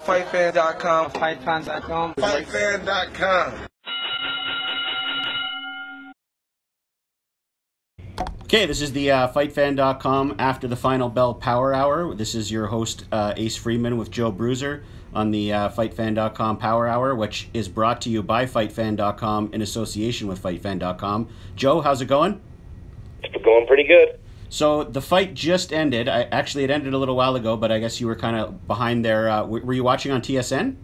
FightFan.com. FightFancom. FightFan.com. Okay, this is the FightFan.com After the Final Bell Power Hour. This is your host, Ace Freeman, with Joe Bruiser on the FightFan.com Power Hour, which is brought to you by FightFan.com in association with FightFan.com. Joe, how's it going? It's going pretty good. So the fight just ended. Actually, it ended a little while ago, but I guess you were kind of behind there. Were you watching on TSN?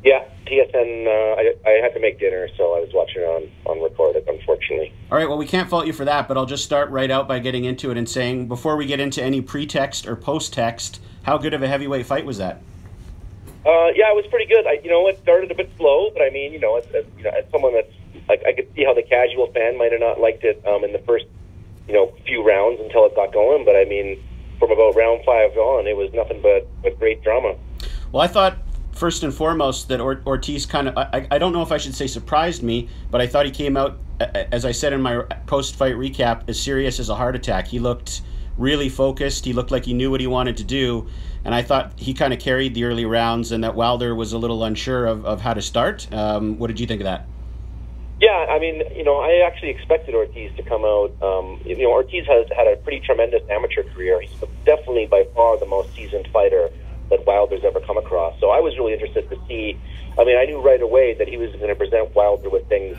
Yeah, TSN. I had to make dinner, so I was watching it on recorded, unfortunately. All right, well, we can't fault you for that, but I'll just start right out by getting into it and saying, before we get into any pretext or post-text, how good of a heavyweight fight was that? Yeah, it was pretty good. It started a bit slow, but I mean, as someone that's like, I could see how the casual fan might have not liked it in the first, few rounds until it got going. But I mean, from about round 5 on, it was nothing but great drama. Well, I thought first and foremost that Ortiz kind of, I don't know if I should say surprised me, but I thought he came out, as I said in my post-fight recap, as serious as a heart attack. He looked really focused. He looked like he knew what he wanted to do. And I thought he kind of carried the early rounds, and that Wilder was a little unsure of how to start. What did you think of that? Yeah, I mean, I actually expected Ortiz to come out. Ortiz has had a pretty tremendous amateur career. He's definitely by far the most seasoned fighter that Wilder's ever come across. So I was really interested to see. I mean, I knew right away that he was going to present Wilder with things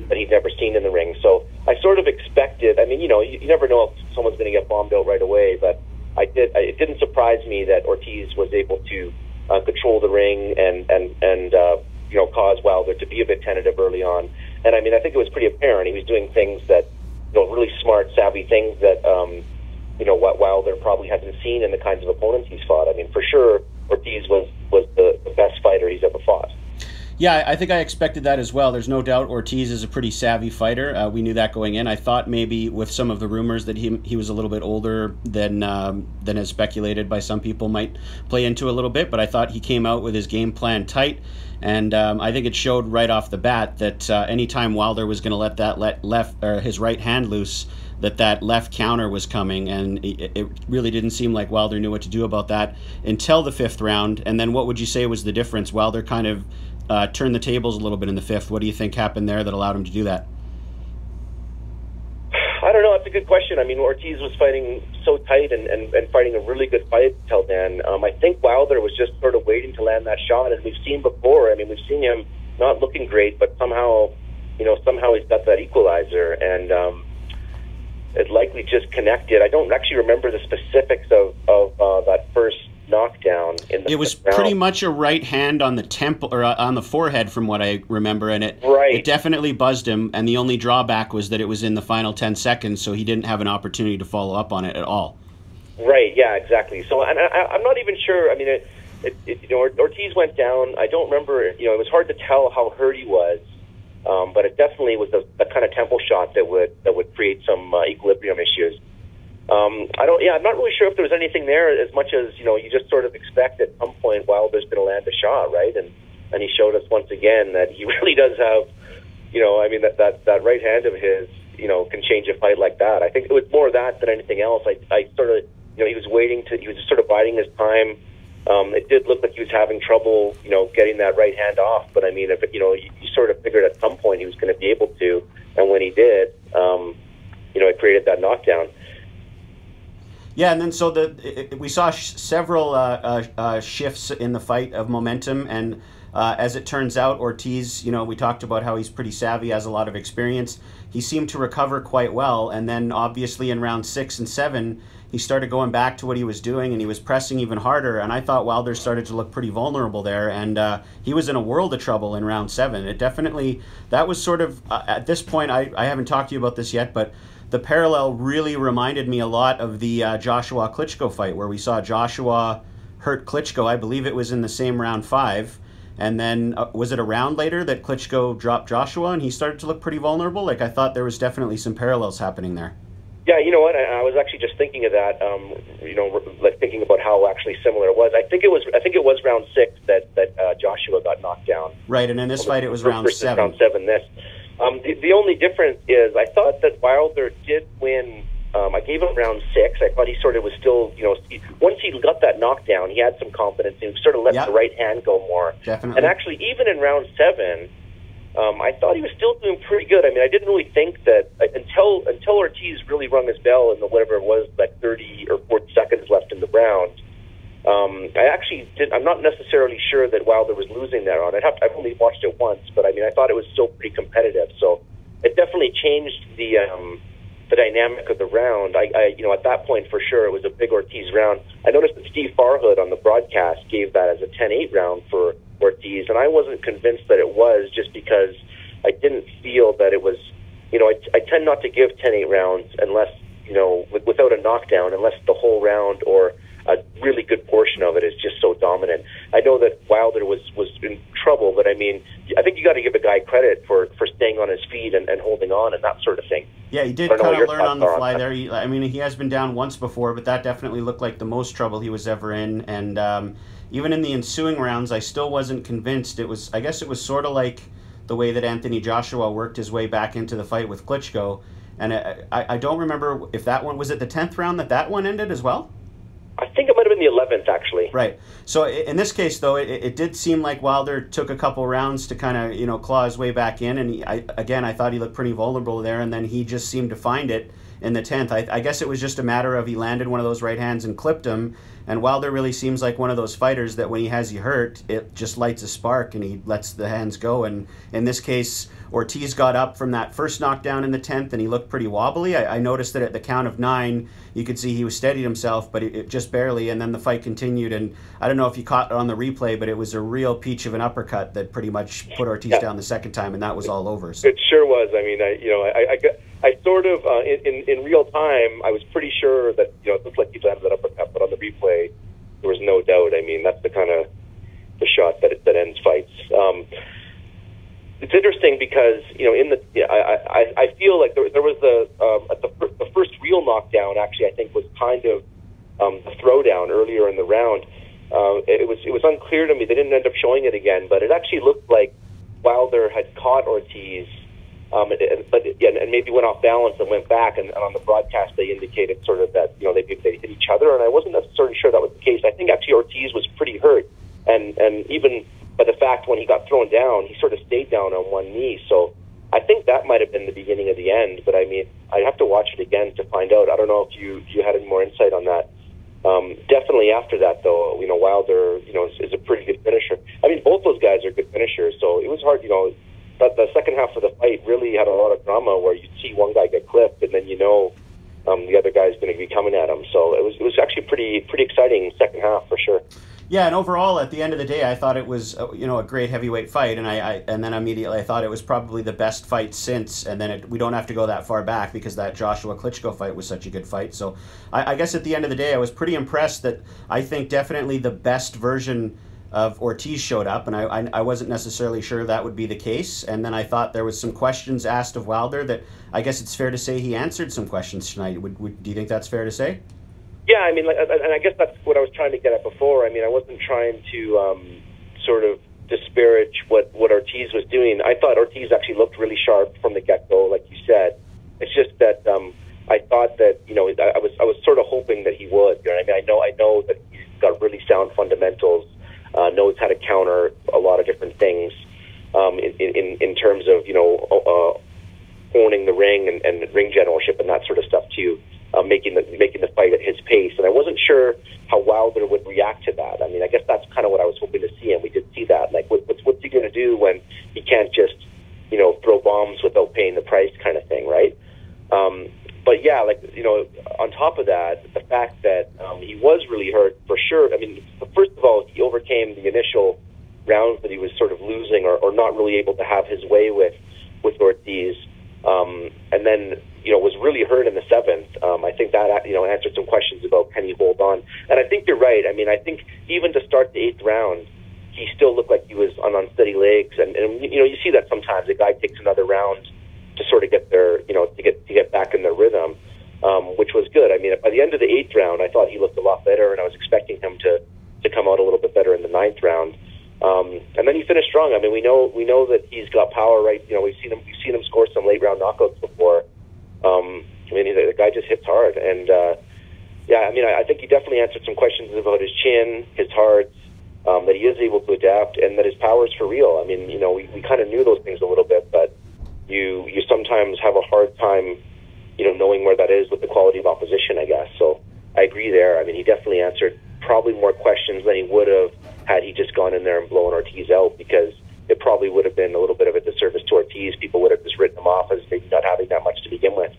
that he'd never seen in the ring. So I sort of expected. I mean, you never know if someone's going to get bombed out right away, but it didn't surprise me that Ortiz was able to control the ring and cause Wilder to be a bit tentative early on. And I mean, I think it was pretty apparent he was doing things that, really smart, savvy things that, what Wilder probably hasn't seen in the kinds of opponents he's fought. I mean, for sure, Ortiz was the best fighter he's ever fought. Yeah, I think I expected that as well. There's no doubt Ortiz is a pretty savvy fighter. We knew that going in. I thought maybe with some of the rumors that he was a little bit older than as speculated by some people might play into a little bit, but I thought he came out with his game plan tight, and I think it showed right off the bat that anytime Wilder was going to let that his right hand loose, that left counter was coming, and it really didn't seem like Wilder knew what to do about that until the 5th round. And then what would you say was the difference? Wilder kind of turned the tables a little bit in the 5th. What do you think happened there that allowed him to do that? I don't know. That's a good question. I mean, Ortiz was fighting so tight and fighting a really good fight until then. I think Wilder was just sort of waiting to land that shot, as we've seen before. I mean, we've seen him not looking great, but somehow he's got that equalizer, and it likely just connected. I don't actually remember the specifics of that first knockdown in the It was round. pretty much a right hand on the temple or on the forehead, from what I remember, and it definitely buzzed him. And the only drawback was that it was in the final 10 seconds, so he didn't have an opportunity to follow up on it at all. Right. Yeah. Exactly. So, and I'm not even sure. I mean, Ortiz went down. I don't remember. It was hard to tell how hurt he was, but it definitely was the kind of temple shot that would create some equilibrium issues. I'm not really sure if there was anything there, as much as, you just sort of expect at some point Wilder's going to land a shot, right? And he showed us once again that he really does have, that right hand of his, can change a fight like that. I think it was more that than anything else. I sort of, he was just sort of biding his time. It did look like he was having trouble, getting that right hand off. But I mean, if you sort of figured at some point he was going to be able to, and when he did, it created that knockdown. Yeah, and then so we saw several shifts in the fight of momentum, and as it turns out, Ortiz, we talked about how he's pretty savvy, has a lot of experience. He seemed to recover quite well, and then obviously in round 6 and 7, he started going back to what he was doing, and he was pressing even harder, and I thought Wilder started to look pretty vulnerable there, and he was in a world of trouble in round 7. It definitely, that was sort of, at this point, I haven't talked to you about this yet, but the parallel really reminded me a lot of the Joshua-Klitschko fight, where we saw Joshua hurt Klitschko. I believe it was in the same round 5. And then was it a round later that Klitschko dropped Joshua and he started to look pretty vulnerable? Like, I thought there was definitely some parallels happening there. Yeah, you know what? I was actually just thinking of that. Like thinking about how actually similar it was. I think it was round 6 that Joshua got knocked down. Right, and in this fight it was round 7. Round 7. The only difference is I thought that Wilder did win I gave him round 6. I thought he sort of was still, once he got that knockdown, he had some confidence. He sort of let the right hand go more. Definitely. And actually, even in round 7, I thought he was still doing pretty good. I mean, I didn't really think that until Ortiz really rung his bell in the whatever it was, like 30 or 40 seconds left in the round. I'm not necessarily sure that Wilder was losing that round. I've only watched it once, but I mean, I thought it was still pretty competitive. So it definitely changed the dynamic of the round. At that point, for sure, it was a big Ortiz round. I noticed that Steve Farhood on the broadcast gave that as a 10-8 round for Ortiz, and I wasn't convinced that it was, just because I didn't feel that it was, I tend not to give 10-8 rounds unless, without a knockdown, unless the whole round or a really good portion of it is just so dominant. I know that Wilder was in trouble, but I mean, I think you got to give a guy credit for staying on his feet and holding on and that sort of thing. Yeah, he did kind of learn on the fly there. He has been down once before, but that definitely looked like the most trouble he was ever in. And even in the ensuing rounds, I still wasn't convinced. I guess it was sort of like the way that Anthony Joshua worked his way back into the fight with Klitschko. And I don't remember if that one, was it the 10th round that one ended as well? I think it might have been the 11th, actually. Right. So in this case, though, it did seem like Wilder took a couple rounds to kind of, claw his way back in. And I thought he looked pretty vulnerable there. And then he just seemed to find it in the 10th. I guess it was just a matter of he landed one of those right hands and clipped him. And Wilder really seems like one of those fighters that when he has you hurt, it just lights a spark and he lets the hands go. And in this case, Ortiz got up from that first knockdown in the 10th and he looked pretty wobbly. I noticed that at the count of 9, you could see he was steadied himself, but it just barely. And then the fight continued. And I don't know if you caught it on the replay, but it was a real peach of an uppercut that pretty much put Ortiz down the second time, and that was all over. So. It sure was. I mean, I sort of, in real time, I was pretty sure that, it looked like he landed that uppercut, but on the replay, there was no doubt. I mean, that's the kind of the shot that ends fights. It's interesting because, I feel like there was the first real knockdown, actually, I think was kind of the throwdown earlier in the round. It was unclear to me. They didn't end up showing it again, but it actually looked like Wilder had caught Ortiz, and maybe went off balance and went back. And on the broadcast, they indicated sort of that they hit each other, and I wasn't necessarily sure that was the case. I think actually Ortiz was pretty hurt, and even by the fact when he got thrown down, he sort of stayed down on one knee. So I think that might have been the beginning of the end. But I mean, I'd have to watch it again to find out. I don't know if you had any more insight on that. Definitely after that, though, Wilder, is a pretty good finisher. I mean, both those guys are good finishers, so it was hard, but the second half of the fight really had a lot of drama where you'd see one guy get clipped and then the other guy's going to be coming at him. So it was actually pretty exciting second half for sure. Yeah, and overall, at the end of the day, I thought it was a great heavyweight fight, and then immediately I thought it was probably the best fight since. And then we don't have to go that far back because that Joshua Klitschko fight was such a good fight. So I guess at the end of the day, I was pretty impressed that I think definitely the best version of Ortiz showed up, and I wasn't necessarily sure that would be the case. And then I thought there was some questions asked of Wilder that I guess it's fair to say he answered some questions tonight. Do you think that's fair to say? Yeah, I mean, and I guess that's what I was trying to get at before. I mean, I wasn't trying to sort of disparage what Ortiz was doing. I thought Ortiz actually looked really sharp from the get-go, like you said. It's just that I thought that I was sort of hoping that he would. I mean, I know that he's got really sound fundamentals, knows how to counter a lot of different things in terms of owning the ring and ring generalship and that sort of stuff too. Making the fight at his pace, and I wasn't sure how Wilder would react to that. I mean, I guess that's kind of what I was hoping to see, and we did see that. Like, what's he going to do when he can't just, throw bombs without paying the price, kind of thing, right? But yeah, on top of that, the fact that he was really hurt for sure. I mean, first of all, he overcame the initial rounds that he was sort of losing or not really able to have his way with Ortiz, and then was really hurt in the 7th. I think that answered some questions about can he hold on. And I think you're right. I mean, I think even to start the 8th round, he still looked like he was on unsteady legs. And you see that sometimes a guy takes another round to sort of get their to get back in their rhythm, which was good. I mean, by the end of the 8th round, I thought he looked a lot better, and I was expecting him to come out a little bit better in the 9th round. And then he finished strong. I mean, we know that he's got power, right? We've seen him score some late round knockouts before. I mean, the guy just hits hard, and yeah, I mean, I think he definitely answered some questions about his chin, his heart, that he is able to adapt, and that his power is for real. I mean, we kind of knew those things a little bit, but you sometimes have a hard time, knowing where that is with the quality of opposition, I guess. So I agree there. I mean, he definitely answered probably more questions than he would have had he just gone in there and blown Ortiz out, because it probably would have been a little bit of a disservice to Ortiz. People would have just written him off as maybe not having that much to begin with.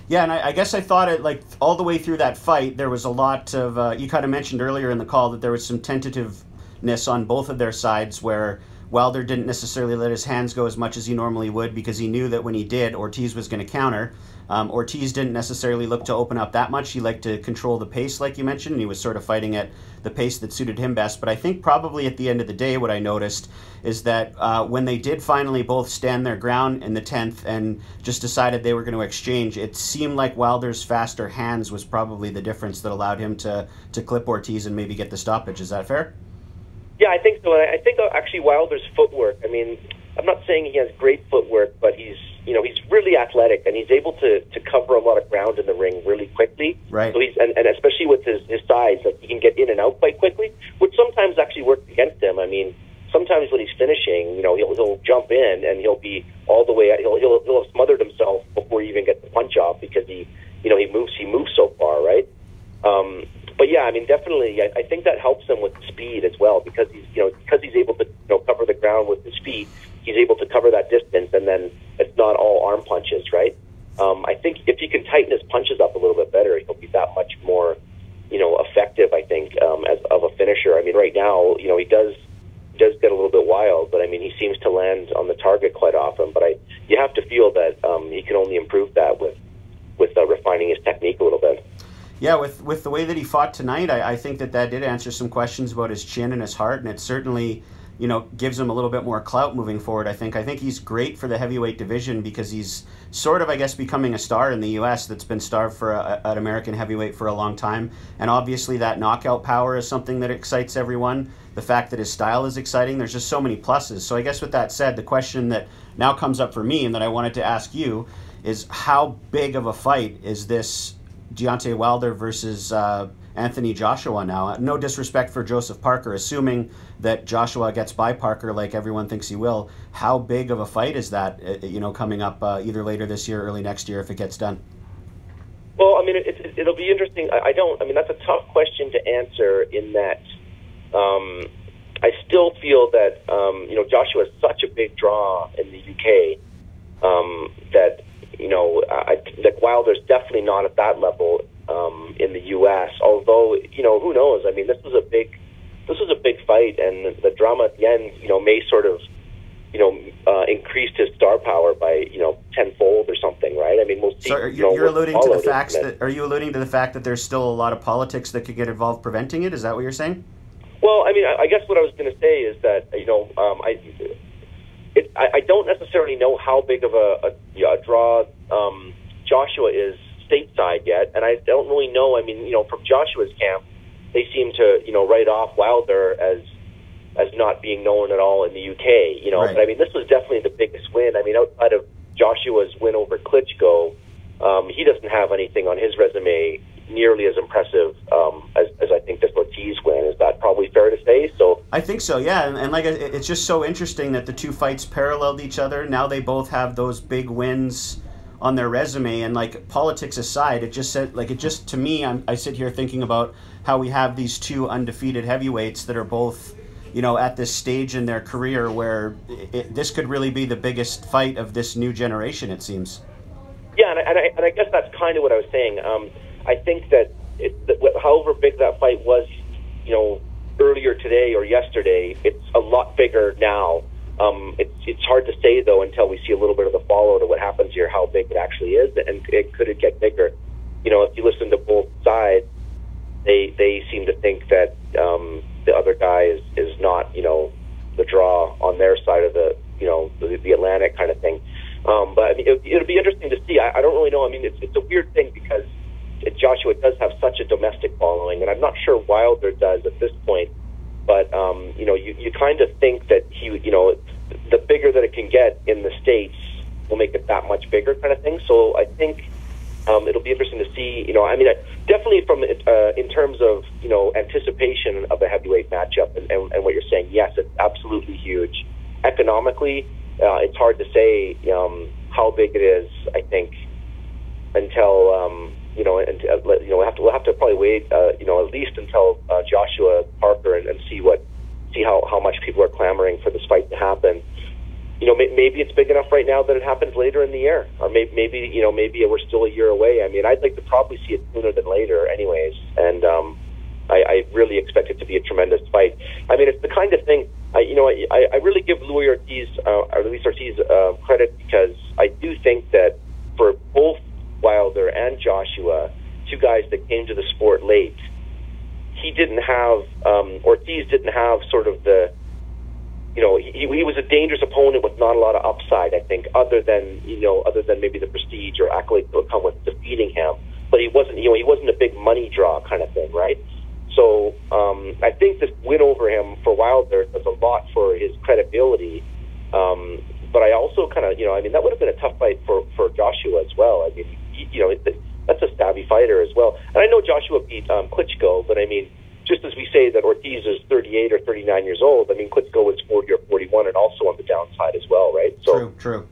Yeah, and I guess I thought it, like, all the way through that fight, there was a lot of, you kind of mentioned earlier in the call that there was some tentativeness on both of their sides, where Wilder didn't necessarily let his hands go as much as he normally would, because he knew that when he did, Ortiz was going to counter. Ortiz didn't necessarily look to open up that much. He liked to control the pace, like you mentioned, and he was sort of fighting at the pace that suited him best. But I think probably at the end of the day, what I noticed is that when they did finally both stand their ground in the 10th and just decided they were going to exchange, it seemed like Wilder's faster hands was probably the difference that allowed him to clip Ortiz and maybe get the stoppage. Is that fair? Yeah, I think so. And I think actually Wilder's footwork, I mean, I'm not saying he has great footwork, but he's really athletic, and he's able to cover a lot of ground in the ring really quickly. Right. So and especially with his size, like, he can get in and out quite quickly, which sometimes actually works against him. I mean, sometimes when he's finishing, he'll jump in and he'll be all the way out. He'll have smothered himself before he even gets the punch off, because he moves so far, right? But yeah, I mean, definitely, I think that helps him with speed as well, because he's able to cover the ground with his feet. He's able to cover that distance, and then it's not all arm punches, right? I think if he can tighten his punches up a little bit better, he'll be that much more, effective, I think, as of a finisher. I mean, right now, he does get a little bit wild, but I mean, he seems to land on the target quite often. But you have to feel that he can only improve that with refining his technique a little bit. Yeah, with the way that he fought tonight, I think that did answer some questions about his chin and his heart, and it certainly, gives him a little bit more clout moving forward. I think he's great for the heavyweight division, because he's sort of, I guess, becoming a star in the U.S. that's been starved for an American heavyweight for a long time. And obviously that knockout power is something that excites everyone. The fact that his style is exciting, there's just so many pluses. So I guess with that said, the question that now comes up for me and that I wanted to ask you is, how big of a fight is this Deontay Wilder versus Anthony Joshua now? No disrespect for Joseph Parker, assuming that Joshua gets by Parker like everyone thinks he will. How big of a fight is that, coming up either later this year or early next year if it gets done? Well, I mean, it'll be interesting. I mean, that's a tough question to answer, in that I still feel that, Joshua is such a big draw in the UK that, that Wilder's definitely not at that level in the U.S. Although, who knows? I mean, this was a big fight, and the drama at the end, may sort of, increased his star power by, tenfold or something, right? I mean, we'll see. So you're alluding to the facts that, are you alluding to the fact that there's still a lot of politics that could get involved preventing it? Is that what you're saying? Well, I mean, I guess what I was going to say is that, I don't necessarily know how big of a draw Joshua is stateside yet, and I don't really know. I mean, from Joshua's camp, they seem to write off Wilder as not being known at all in the UK. Right. But I mean, this was definitely the biggest win. I mean, outside of Joshua's win over Klitschko, he doesn't have anything on his resume nearly as impressive as I think this Ortiz win. Is that probably fair to say? So I think so, yeah. And like, it's just so interesting that the two fights paralleled each other. Now they both have those big wins on their resume, and like, politics aside, it just to me, I sit here thinking about how we have these two undefeated heavyweights that are both, at this stage in their career where this could really be the biggest fight of this new generation, it seems. Yeah, and I guess that's kind of what I was saying. I think that however big that fight was, earlier today or yesterday, it's a lot bigger now. It's hard to say, though, until we see a little bit of the follow to what happens here, how big it actually is, and could it get bigger? If you listen to both sides, they seem to think that the other guy is not, the draw on their side of the Atlantic kind of thing. But I mean, it'll be interesting to see. I don't really know. I mean, it's a weird thing, because Joshua does have such a domestic following, and I'm not sure Wilder does at this point. But you kind of think that he, the bigger that it can get in the States will make it that much bigger, kind of thing. So I think It'll be interesting to see. I mean, definitely from in terms of anticipation of a heavyweight matchup and what you're saying. Yes, it's absolutely huge. Economically, it's hard to say how big it is. I think until we'll have to probably wait at least until Joshua Parker and see how much people are clamoring for this fight to happen. Maybe it's big enough right now that it happens later in the year, or maybe we're still a year away. I mean, I'd like to probably see it sooner than later, anyways. And I really expect it to be a tremendous fight. I mean, it's the kind of thing. I really give Luis Ortiz credit, because I do think that for both Wilder and Joshua, two guys that came to the sport late, Ortiz didn't have sort of the. He was a dangerous opponent with not a lot of upside, I think, other than maybe the prestige or accolades that would come with defeating him. But he wasn't a big money draw kind of thing, right? So I think this win over him for Wilder does a lot for his credibility. But I also kind of, that would have been a tough fight for Joshua as well. I mean, that's a savvy fighter as well. And I know Joshua beat Klitschko, but I mean, just as we say that Ortiz is 38 or 39 years old, I mean, Klitschko was 40 or 41 and also on the downside as well, right? So, True.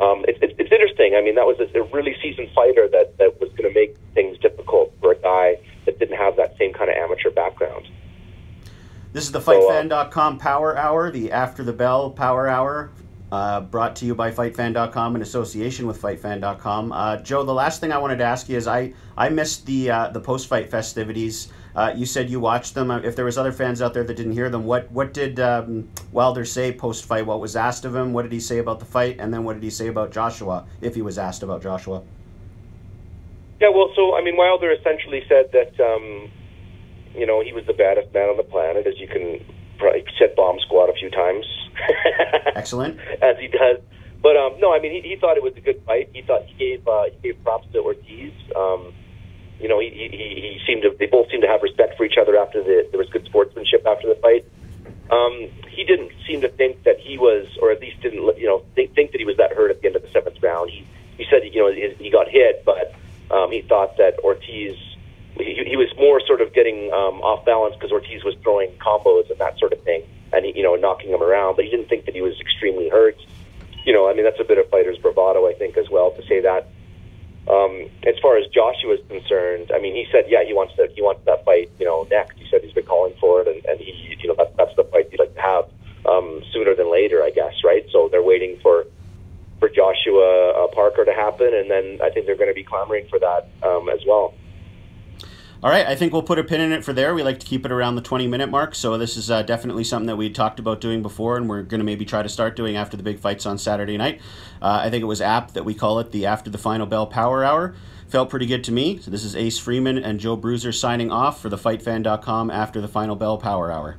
It's interesting. I mean, that was a really seasoned fighter that was going to make things difficult for a guy that didn't have that same kind of amateur background. This is the FightFan.com Power Hour, the After the Bell Power Hour, brought to you by FightFan.com in association with FightFan.com. Joe, the last thing I wanted to ask you is I missed the post-fight festivities. You said you watched them. If there was other fans out there that didn't hear them, what did Wilder say post-fight? What was asked of him? What did he say about the fight? And then what did he say about Joshua, if he was asked about Joshua? Yeah, well, so, I mean, Wilder essentially said that, he was the baddest man on the planet, as you can probably set bomb squad a few times. Excellent. As he does. But, no, I mean, he thought it was a good fight. He gave props to Ortiz. They both seemed to have respect for each other after there was good sportsmanship after the fight. He didn't seem to think that he was, or at least didn't, think that he was that hurt at the end of the seventh round. He said, he got hit, but he thought that Ortiz, he was more sort of getting off balance because Ortiz was throwing combos and that sort of thing, and knocking him around. But he didn't think that he was extremely hurt. I mean, that's a bit of fighter's bravado, I think, as well, to say that. As far as Joshua is concerned, I mean, he said, yeah, he wants that fight, next. He said he's been calling for it, and he, that's the fight he'd like to have sooner than later, I guess, right? So they're waiting for Joshua Parker to happen, and then I think they're going to be clamoring for that as well. All right, I think we'll put a pin in it for there. We like to keep it around the 20-minute mark, so this is definitely something that we talked about doing before, and we're going to maybe try to start doing after the big fights on Saturday night. I think it was apt that we call it the After the Final Bell Power Hour. Felt pretty good to me. So this is Ace Freeman and Joe Bruiser signing off for the FightFan.com After the Final Bell Power Hour.